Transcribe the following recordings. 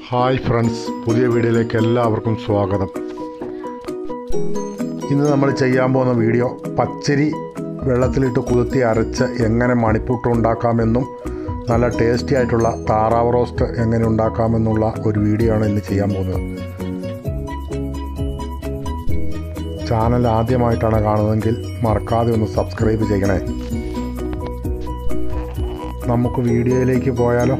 Hi friends, പുതിയ വീഡിയോയിലേക്ക് എല്ലാവർക്കും സ്വാഗതം. ഇന്ന് നമ്മൾ ചെയ്യാൻ പോകുന്ന വീഡിയോ പച്ചരി വെള്ളത്തിലിട്ട് കുതിർത്തി അരച്ച് എങ്ങനെ മണിപ്പുട്ട് ഉണ്ടാക്കാമെന്നും നല്ല ടേസ്റ്റി ആയിട്ടുള്ള താറാവ് റോസ്റ്റ് എങ്ങനെ ഉണ്ടാക്കാമെന്നുള്ള ഒരു വീഡിയോ ആണ് ഇന്ന് ചെയ്യാൻ പോകുന്നത്. ചാനൽ ആദ്യമായിട്ടാണ് കാണുന്നതെങ്കിൽ മറക്കാതെ ഒന്ന് സബ്സ്ക്രൈബ് ചെയ്യണേ. നമുക്ക് വീഡിയോയിലേക്ക് പോയാലോ?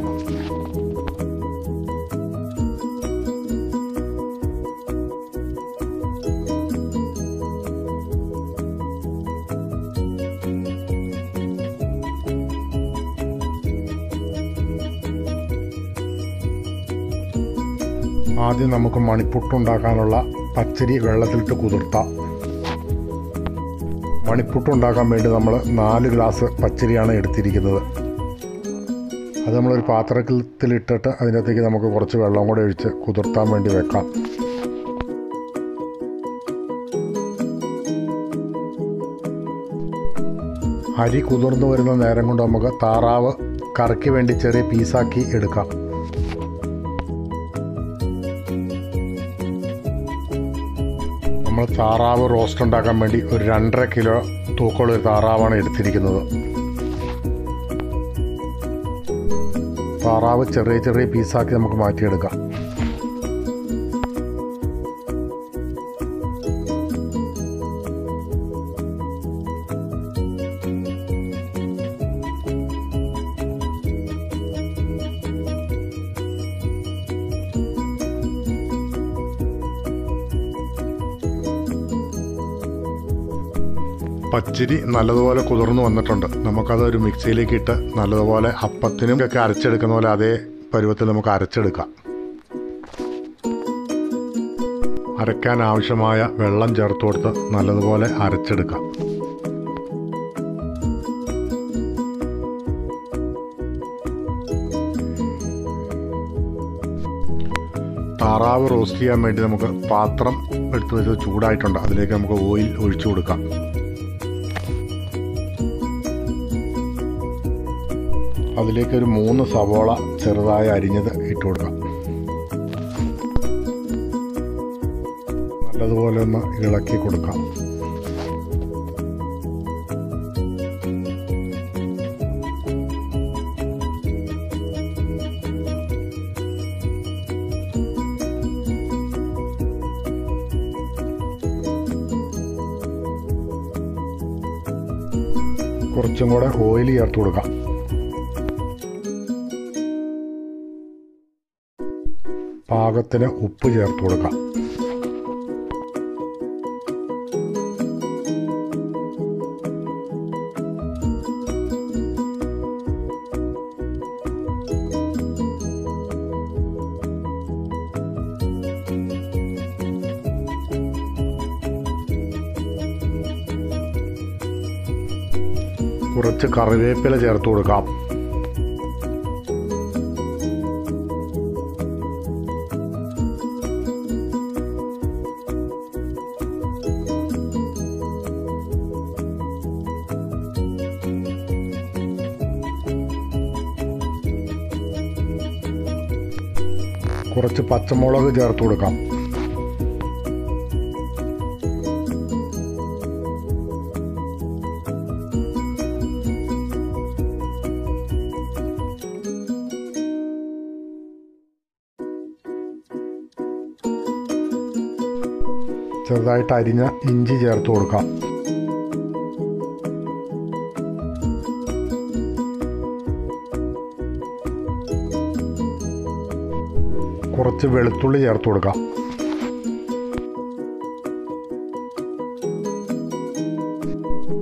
ആദ്യം നമുക്ക് മണിപ്പുട്ടുണ്ടാക്കാനുള്ള പച്ചരി വെള്ളത്തിലിട്ട് കുതിർത്താം. മണിപ്പുട്ടുണ്ടാക്കാൻ വേണ്ടി നമ്മൾ 4 ഗ്ലാസ് പച്ചരിയാണ് എടുത്തിരിക്കുന്നത്. അത് നമ്മളൊരു പാത്രത്തിലിട്ടിട്ട് അതിനകത്തേക്ക് നമുക്ക് കുറച്ച് വെള്ളം കൂടെ ഒഴിച്ച് കുതിർത്താൻ വേണ്ടി വെക്കാം. അരി കുതിർന്നു വരുന്ന നേരം കൊണ്ട് നമുക്ക് താറാവ് കറിക്ക് വേണ്ടി ചെറിയ പീസാക്കി എടുക്കാം. നമ്മൾ താറാവ് റോസ്റ്റ് ഉണ്ടാക്കാൻ വേണ്ടി ഒരു 2.5 കിലോ തൂക്കമുള്ള താറാവാണ് എടുത്തിരിക്കുന്നത്. താറാവ് ചെറിയ ചെറിയ പീസാക്കി നമുക്ക് മാറ്റിയെടുക്കാം. പച്ചരി നല്ലതുപോലെ കുതിർന്നു വന്നിട്ടുണ്ട്. നമുക്കതൊരു മിക്സിയിലേക്ക് ഇട്ട് നല്ലതുപോലെ അപ്പത്തിനും ഒക്കെ അരച്ചെടുക്കുന്ന പോലെ അതേ പരുവത്തിൽ നമുക്ക് അരച്ചെടുക്കാം. അരയ്ക്കാൻ ആവശ്യമായ വെള്ളം ചേർത്ത് കൊടുത്ത് നല്ലതുപോലെ അരച്ചെടുക്കാം. താറാവ് റോസ്റ്റ് ചെയ്യാൻ വേണ്ടി നമുക്ക് പാത്രം എടുത്ത് വെച്ച് ചൂടായിട്ടുണ്ട്. അതിലേക്ക് നമുക്ക് ഓയിൽ ഒഴിച്ചു കൊടുക്കാം. അതിലേക്കൊരു 3 സവോള ചെറുതായി അരിഞ്ഞത് ഇട്ട് കൊടുക്കാം. നല്ലതുപോലെ ഒന്ന് ഇളക്കി കൊടുക്കാം. കുറച്ചും കൂടെ ഓയിൽ ചേർത്ത് കൊടുക്കാം. പാകത്തിന് ഉപ്പ് ചേർത്ത് കൊടുക്കാം. കുറച്ച് കറിവേപ്പില ചേർത്ത് കൊടുക്കാം. കുറച്ച് പച്ചമുളക് ചേർത്ത് കൊടുക്കാം. ചെറുതായിട്ട് അരിഞ്ഞ ഇഞ്ചി ചേർത്ത് കൊടുക്കാം. കുറച്ച് വെളുത്തുള്ളി ചേർത്ത് കൊടുക്കാം.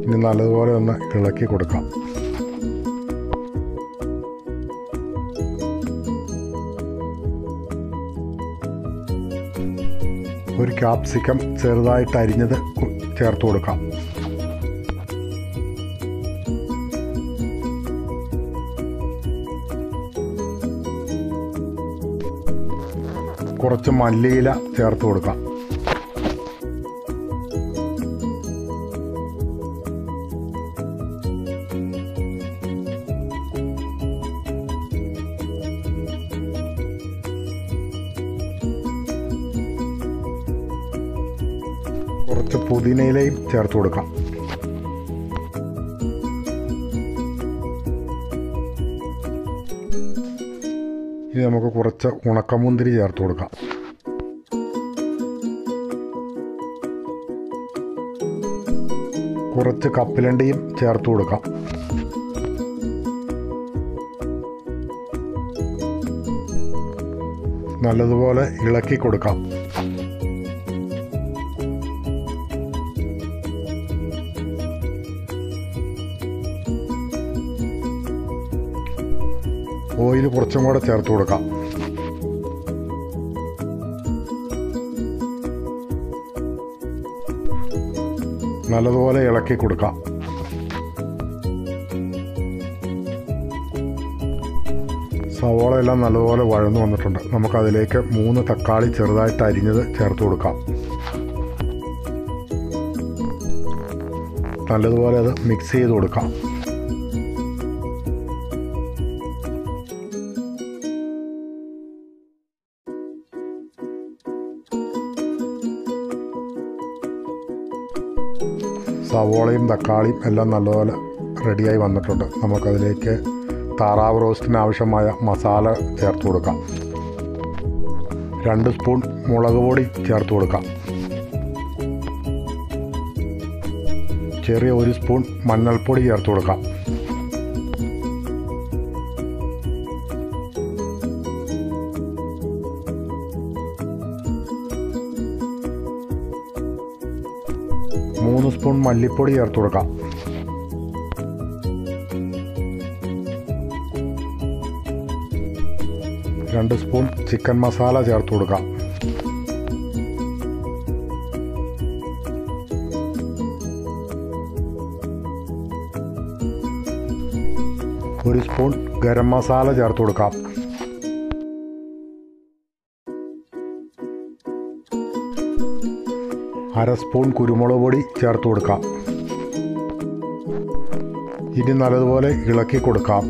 ഇനി നല്ലതുപോലെ ഒന്ന് ഇളക്കി കൊടുക്കാം. ഒരു ക്യാപ്സിക്കം ചെറുതായിട്ട് അരിഞ്ഞത് ചേർത്ത് കൊടുക്കാം. കുറച്ച് മല്ലിയില ചേർത്ത് കൊടുക്കാം. കുറച്ച് പുതിനയിലയും ചേർത്ത് കൊടുക്കാം. ഇനി നമുക്ക് കുറച്ച് ഉണക്കമുന്തിരി ചേർത്ത് കൊടുക്കാം. കുറച്ച് കപ്പലണ്ടിയും ചേർത്ത് കൊടുക്കാം. നല്ലതുപോലെ ഇളക്കി കൊടുക്കാം. ഓയിൽ കുറച്ചും കൂടെ ചേർത്ത് കൊടുക്കാം. നല്ലതുപോലെ ഇളക്കി കൊടുക്കാം. സവോള എല്ലാം നല്ലതുപോലെ വഴന്നു വന്നിട്ടുണ്ട്. നമുക്കതിലേക്ക് 3 തക്കാളി ചെറുതായിട്ട് അരിഞ്ഞത് ചേർത്ത് കൊടുക്കാം. നല്ലതുപോലെ അത് മിക്സ് ചെയ്ത് കൊടുക്കാം. സവോളയും തക്കാളിയും എല്ലാം നല്ലപോലെ റെഡിയായി വന്നിട്ടുണ്ട്. നമുക്കതിലേക്ക് താറാവ് റോസ്റ്റിന് ആവശ്യമായ മസാല ചേർത്ത് കൊടുക്കാം. 2 സ്പൂൺ മുളക് പൊടി ചേർത്ത് കൊടുക്കാം. ചെറിയ 1 സ്പൂൺ മഞ്ഞൾപ്പൊടി ചേർത്ത് കൊടുക്കാം. മൂന്ന് സ്പൂൺ മല്ലിപ്പൊടി ചേർത്ത് കൊടുക്കാം. രണ്ട് സ്പൂൺ ചിക്കൻ മസാല ചേർത്ത് കൊടുക്കാം. ഒരു സ്പൂൺ ഗരം മസാല ചേർത്ത് കൊടുക്കാം. അര സ്പൂൺ കുരുമുളക് പൊടി ചേർത്ത് കൊടുക്കാം. ഇനി നല്ലതുപോലെ ഇളക്കി കൊടുക്കാം.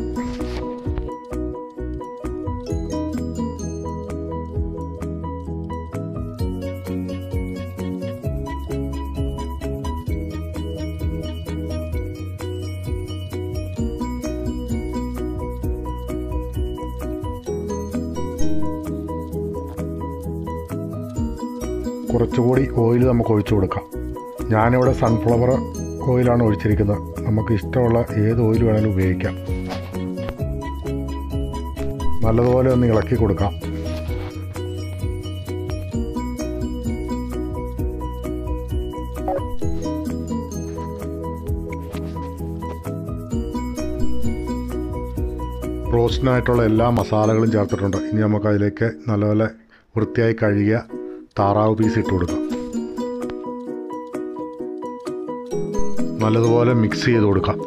കുറച്ചുകൂടി ഓയിൽ നമുക്ക് ഒഴിച്ചു കൊടുക്കാം. ഞാനിവിടെ സൺഫ്ലവർ ഓയിലാണ് ഒഴിച്ചിരിക്കുന്നത്. നമുക്ക് ഇഷ്ടമുള്ള ഏത് ഓയിൽ വേണമെങ്കിലും ഉപയോഗിക്കാം. നല്ലതുപോലെ ഒന്ന് ഇളക്കി കൊടുക്കാം. റോസ്റ്റിനായിട്ടുള്ള എല്ലാ മസാലകളും ചേർത്തിട്ടുണ്ട്. ഇനി നമുക്ക് അതിലേക്ക് നല്ലപോലെ വൃത്തിയായി കഴുകിയ താറാവ് പീസ് ഇട്ട് കൊടുക്കാം. നല്ലതുപോലെ മിക്സ് ചെയ്ത് കൊടുക്കാം.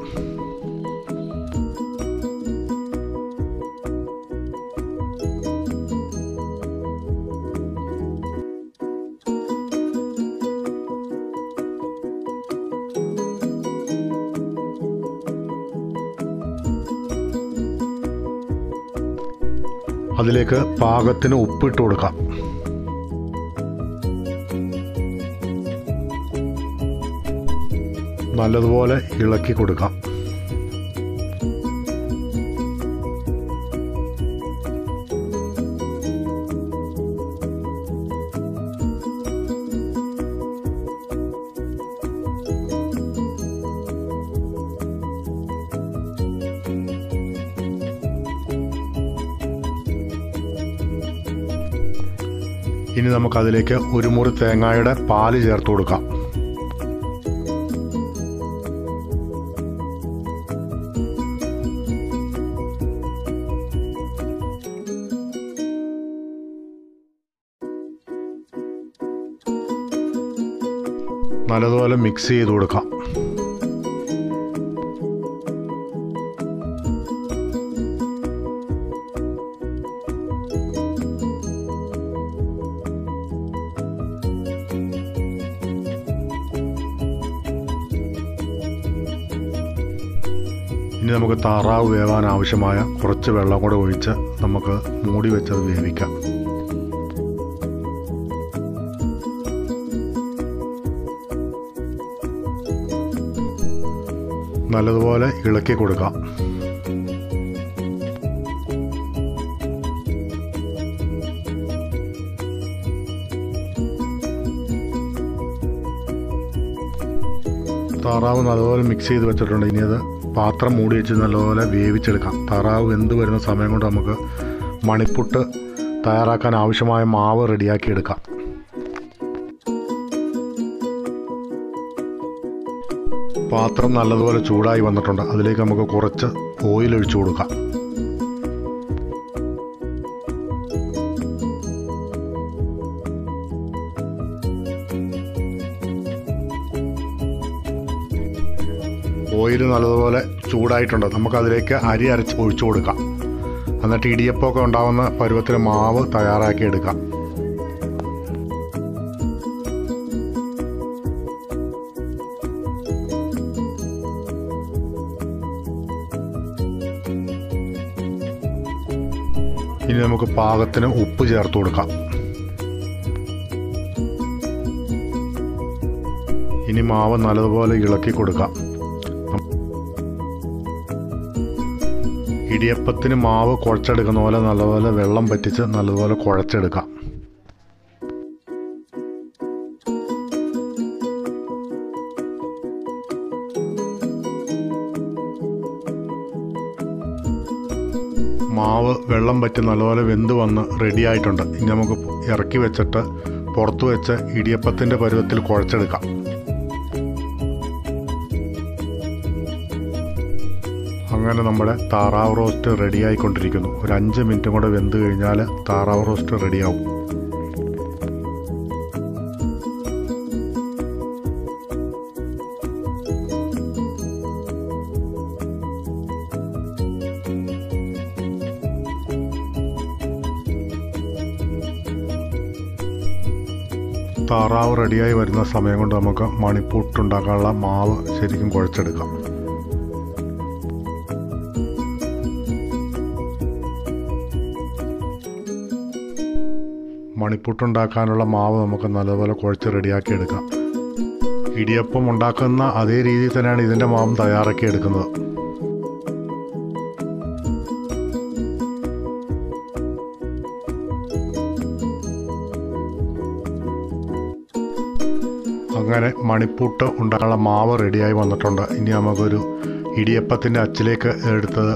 അതിലേക്ക് പാകത്തിന് ഉപ്പിട്ട് കൊടുക്കാം. നല്ലതുപോലെ ഇളക്കി കൊടുക്കാം. ഇനി നമുക്കതിലേക്ക് ഒരു മുറി തേങ്ങയുടെ പാല് ചേർത്ത് കൊടുക്കാം. നല്ലതുപോലെ മിക്സ് ചെയ്ത് കൊടുക്കാം. ഇനി നമുക്ക് താറാവ് വേവാൻ ആവശ്യമായ കുറച്ച് വെള്ളം കൂടെ ഒഴിച്ച് നമുക്ക് മൂടി വെച്ചത് വേവിക്കാം. നല്ലതുപോലെ ഇളക്കി കൊടുക്കാം. താറാവ് നല്ലപോലെ മിക്സ് ചെയ്ത് വെച്ചിട്ടുണ്ട്. ഇനി അത് പാത്രം മൂടി വെച്ച് നല്ലപോലെ വേവിച്ചെടുക്കാം. താറാവ് വെന്ത് വരുന്ന സമയം കൊണ്ട് നമുക്ക് മണിപ്പുട്ട് തയ്യാറാക്കാൻ ആവശ്യമായ മാവ് റെഡിയാക്കി എടുക്കാം. പാത്രം നല്ലതുപോലെ ചൂടായി വന്നിട്ടുണ്ട്. അതിലേക്ക് നമുക്ക് കുറച്ച് ഓയിൽ ഒഴിച്ചു കൊടുക്കാം. ഓയിൽ നല്ലതുപോലെ ചൂടായിട്ടുണ്ട്. നമുക്കതിലേക്ക് അരി അരച്ച് ഒഴിച്ചു കൊടുക്കാം. എന്നിട്ട് ഇടിയപ്പമൊക്കെ ഉണ്ടാകുന്ന പരുവത്തിന് മാവ് തയ്യാറാക്കി എടുക്കാം. ഇനി നമുക്ക് പാകത്തിന് ഉപ്പ് ചേർത്ത് കൊടുക്കാം. ഇനി മാവ് നല്ലതുപോലെ ഇളക്കി കൊടുക്കാം. ഇടിയപ്പത്തിന് മാവ് കുഴച്ചെടുക്കുന്ന പോലെ നല്ലപോലെ വെള്ളം പറ്റിച്ച് നല്ലതുപോലെ കുഴച്ചെടുക്കാം. മാവ് വെള്ളം പറ്റി നല്ലപോലെ വെന്ത് വന്ന് റെഡി ആയിട്ടുണ്ട്. ഇനി നമുക്ക് ഇറക്കി വെച്ചിട്ട് പുറത്ത് വെച്ച് ഇടിയപ്പത്തിൻ്റെ പരുവത്തിൽ കുഴച്ചെടുക്കാം. അങ്ങനെ നമ്മുടെ താറാവ് റോസ്റ്റ് റെഡിയായിക്കൊണ്ടിരിക്കുന്നു. ഒരു 5 മിനിറ്റും കൂടെ വെന്ത് കഴിഞ്ഞാൽ താറാവ് റോസ്റ്റ് റെഡിയാവും. താറാവ് റെഡിയായി വരുന്ന സമയം കൊണ്ട് നമുക്ക് മണിപ്പുട്ടുണ്ടാക്കാനുള്ള മാവ് ശരിക്കും കുഴച്ചെടുക്കാം. മണിപ്പുട്ടുണ്ടാക്കാനുള്ള മാവ് നമുക്ക് നല്ലപോലെ കുഴച്ച് റെഡിയാക്കി എടുക്കാം. ഇടിയപ്പം ഉണ്ടാക്കുന്ന അതേ രീതിയിൽ തന്നെയാണ് ഇതിൻ്റെ മാവും തയ്യാറാക്കി എടുക്കുന്നത്. അങ്ങനെ മണിപ്പുട്ട് ഉണ്ടാക്കാനുള്ള മാവ് റെഡിയായി വന്നിട്ടുണ്ട്. ഇനി നമുക്കൊരു ഇടിയപ്പത്തിൻ്റെ അച്ചിലേക്ക് എടുത്തത്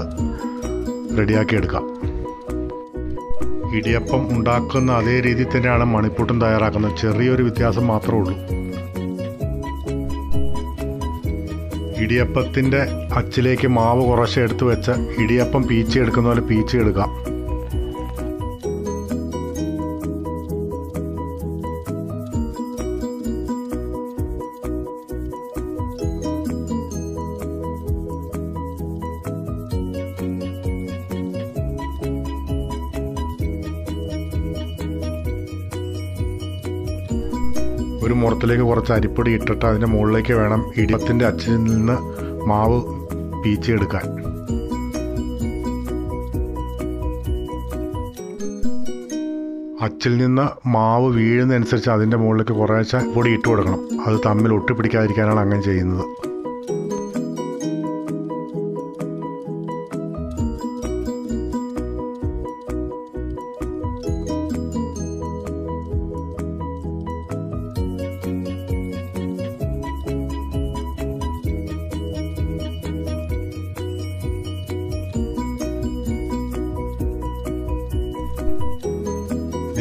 റെഡിയാക്കി എടുക്കാം. ഇടിയപ്പം ഉണ്ടാക്കുന്ന അതേ രീതിയിൽ തന്നെയാണ് മണിപ്പുട്ടും തയ്യാറാക്കുന്നത്. ചെറിയൊരു വ്യത്യാസം മാത്രമേ ഉള്ളൂ. ഇടിയപ്പത്തിൻ്റെ അച്ചിലേക്ക് മാവ് കുറച്ച് എടുത്ത് വെച്ച് ഇടിയപ്പം പീച്ചെടുക്കുന്ന പോലെ പീച്ചെടുക്കാം. ഒരു മുറത്തിലേക്ക് കുറച്ച് അരിപ്പൊടി ഇട്ടിട്ട് അതിൻ്റെ മുകളിലേക്ക് വേണം ഇടിയപ്പത്തിൻ്റെ അച്ചിൽ നിന്ന് മാവ് പീച്ചെടുക്കാൻ. അച്ചിൽ നിന്ന് മാവ് വീഴുന്നതനുസരിച്ച് അതിൻ്റെ മുകളിലേക്ക് കുറേശ്ശെ പൊടി ഇട്ട് കൊടുക്കണം. അത് തമ്മിൽ ഒട്ടിപ്പിടിക്കാതിരിക്കാനാണ് അങ്ങനെ ചെയ്യുന്നത്.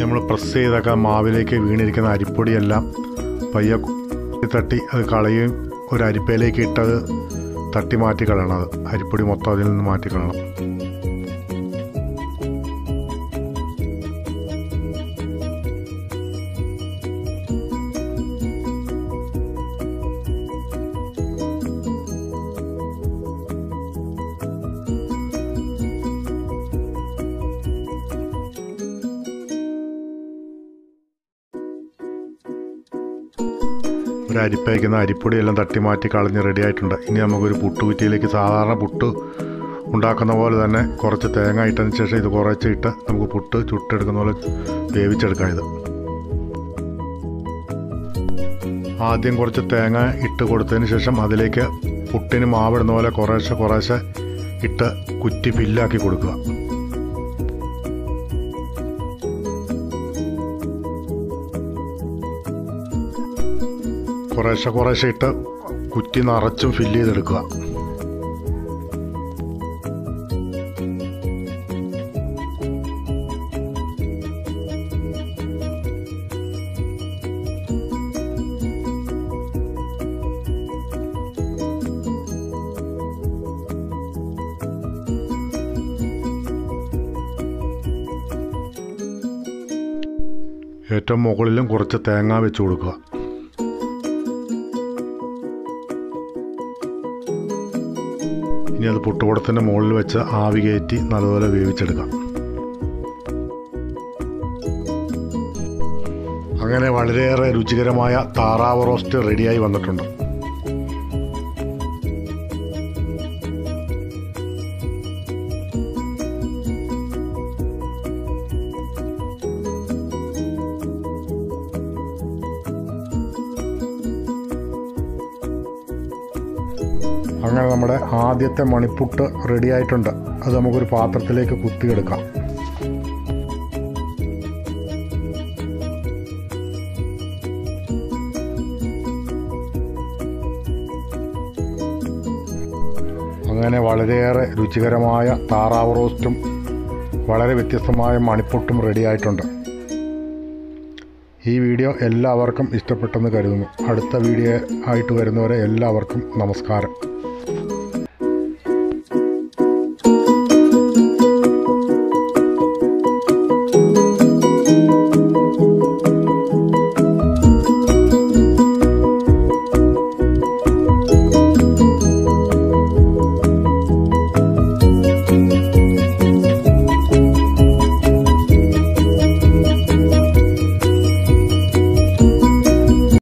നമ്മൾ പ്രസ് ചെയ്തൊക്കെ മാവിലേക്ക് വീണിരിക്കുന്ന അരിപ്പൊടിയെല്ലാം പയ്യെ തട്ടി അത് കളയുകയും ഒരു അരിപ്പയിലേക്ക് ഇട്ടത് തട്ടി മാറ്റി കളയണം. അത് അരിപ്പൊടി മൊത്തം അതിൽ നിന്ന് മാറ്റി കളയണം. ഒരു അരിപ്പയ്ക്കുന്ന അരിപ്പൊടിയെല്ലാം തട്ടി മാറ്റി കളഞ്ഞ് റെഡി ആയിട്ടുണ്ട്. ഇനി നമുക്കൊരു പുട്ടുകുറ്റിയിലേക്ക് സാധാരണ പുട്ട് ഉണ്ടാക്കുന്ന പോലെ തന്നെ കുറച്ച് തേങ്ങ ഇട്ടതിന് ശേഷം ഇത് കുറച്ച് ഇട്ട് നമുക്ക് പുട്ട് ചുട്ടെടുക്കുന്ന പോലെ വേവിച്ചെടുക്കാം. ഇത് ആദ്യം കുറച്ച് തേങ്ങ ഇട്ട് കൊടുത്തതിന് ശേഷം അതിലേക്ക് പുട്ടിന് മാവിടുന്ന പോലെ കുറേശ്ശെ കുറേശ്ശെ ഇട്ട് കുറ്റി ഫില്ലാക്കി കൊടുക്കുക. കുറേശ്ശെ കുറേശ്ശെ ഇട്ട് കുറ്റി നിറച്ചും ഫില്ല് ചെയ്തെടുക്കുക. ഏറ്റവും മുകളിലും കുറച്ച് തേങ്ങ വെച്ച് കൊടുക്കുക. ഇനി അത് പുട്ടുകുടത്തിൻ്റെ മുകളിൽ വെച്ച് ആവി കയറ്റി നല്ലപോലെ വേവിച്ചെടുക്കാം. അങ്ങനെ വളരെയേറെ രുചികരമായ താറാവ് റോസ്റ്റ് റെഡിയായി വന്നിട്ടുണ്ട്. അങ്ങനെ നമ്മുടെ ആദ്യത്തെ മണിപ്പുട്ട് റെഡിയായിട്ടുണ്ട്. അത് നമുക്കൊരു പാത്രത്തിലേക്ക് കുത്തിയെടുക്കാം. അങ്ങനെ വളരെയേറെ രുചികരമായ താറാവ് റോസ്റ്റും വളരെ വ്യത്യസ്തമായ മണിപ്പുട്ടും റെഡിയായിട്ടുണ്ട്. ഈ വീഡിയോ എല്ലാവർക്കും ഇഷ്ടപ്പെട്ടെന്ന് കരുതുന്നു. അടുത്ത വീഡിയോ ആയിട്ട് വരുന്നവരെ എല്ലാവർക്കും നമസ്കാരം.